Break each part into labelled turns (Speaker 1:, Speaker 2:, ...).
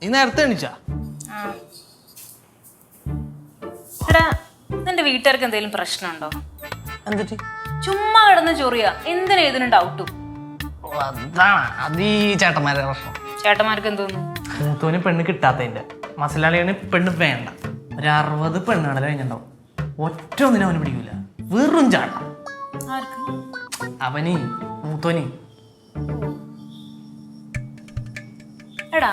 Speaker 1: നീ നേരത്തെ എണീച്ചാ?
Speaker 2: എടാ, നിന്റെ വീട്ടുകാർക്ക് എന്തെങ്കിലും പ്രശ്നമുണ്ടോ?
Speaker 1: എന്നിട്ട്
Speaker 2: ചുമ്മാ കിടന്ന് ചൊറിയ എന്തിനാ ഇതിനും ഡൗട്ടും?
Speaker 1: അതാണ് അത് ഈ ചേട്ടന്മാരുടെ പ്രശ്നം.
Speaker 2: ചേട്ടന്മാർക്ക് എന്തോന്നു?
Speaker 1: മൂത്തോന് പെണ്ണ് കിട്ടാത്തതിന്റെ മസലാളിയാണ് പെണ്ണ് വേണ്ട. ഒരു 60 പെണ്ണുകളെ കഴിഞ്ഞിട്ടുണ്ടാവും. ഒറ്റ ഒന്നിനും അവന് പിടിക്കൂല. വെറും ചാട്ട. അവന് മൂത്തോന്.
Speaker 2: എടാ,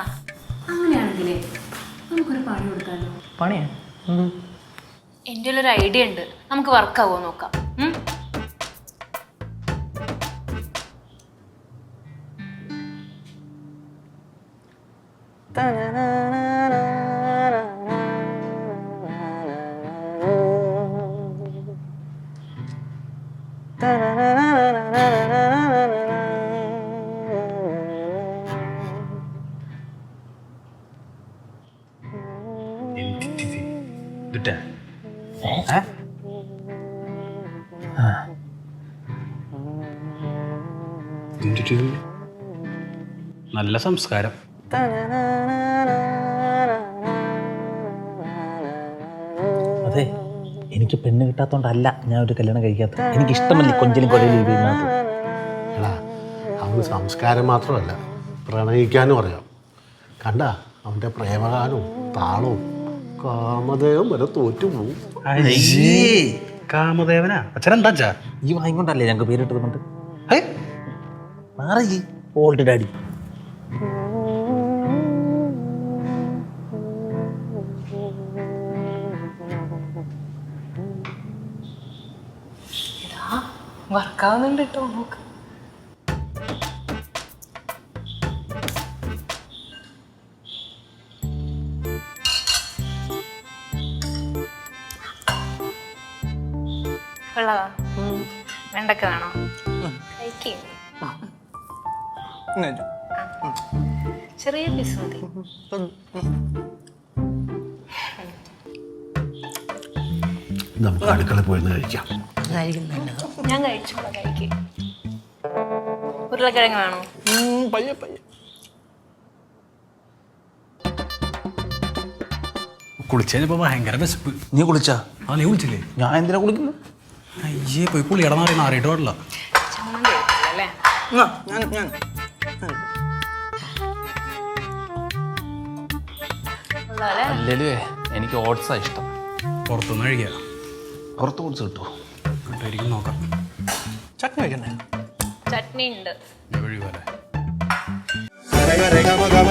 Speaker 2: അങ്ങനെയാണെങ്കിലേ നമുക്കൊരു പണി കൊടുക്കാമല്ലോ.
Speaker 1: പണിയാ?
Speaker 2: എൻ്റെ ഒരു ഐഡിയ ഉണ്ട്, നമുക്ക് വർക്കാവോ നോക്കാം.
Speaker 3: നല്ല സംസ്കാരം.
Speaker 4: അതെ, എനിക്ക് പെണ്ണ് കിട്ടാത്തോണ്ടല്ല ഞാൻ ഒരു കല്യാണം കഴിക്കാത്ത. എനിക്ക് ഇഷ്ടമല്ല കൊഞ്ചലും കൊലയിലും ഇതിനകത്ത്.
Speaker 5: എടാ, അവന് സംസ്കാരം മാത്രമല്ല, പ്രണയിക്കാനും അറിയാം. കണ്ട അവൻ്റെ പ്രേമഗാനവും താളവും കാമദേവം വരെ തോറ്റുപോകും.
Speaker 3: കാമദേവനാ? അച്ഛനെന്താ?
Speaker 4: ഈ വാങ്ങിക്കൊണ്ടല്ലേ ഞങ്ങൾക്ക് പേരിട്ടതുകൊണ്ട്. മാറി ഓൾഡ് ഡാഡി.
Speaker 2: വർക്കാവുന്നുണ്ട് കേട്ടോ, നോക്ക്. കൊള്ളാ? വെണ്ടക്ക വേണോ? കഴിക്കേ. ചെറിയ പീസ് മതി.
Speaker 5: നമുക്ക് അടുക്കള പോയിരുന്ന് കഴിക്കാം.
Speaker 2: ഞാൻ കഴിച്ചോളാം, കഴിക്കേ. ഉരുളക്കിഴങ്ങ് വേണോ?
Speaker 1: പയ്യെ പയ്യെ.
Speaker 3: കുളിച്ചതിനിപ്പോ ഭയങ്കര വിശപ്പ്.
Speaker 4: നീ കുളിച്ചാ?
Speaker 3: ആ, നീ കുളിച്ചില്ലേ?
Speaker 4: ഞാൻ എന്തിനാ കുളിക്കുന്നു?
Speaker 3: അയ്യേ, പോയി കുളിയുടെ മാറിയിട്ട് പാടില്ല.
Speaker 2: ചമ്മന്തി അല്ലേ?
Speaker 4: അല്ലേ, എനിക്ക് ഓട്സാ ഇഷ്ടം.
Speaker 3: പുറത്തുനിന്ന് കഴിക്കുക.
Speaker 4: പുറത്ത് കുളിച്ച് കിട്ടുമോ?
Speaker 3: കിട്ടുമായിരിക്കും, നോക്കാം.
Speaker 1: ചട്നി വെക്കണ്ടേ?
Speaker 2: ചട്നി ഉണ്ട്.
Speaker 3: വഴി പോലെ.
Speaker 5: ഗമ ഗമ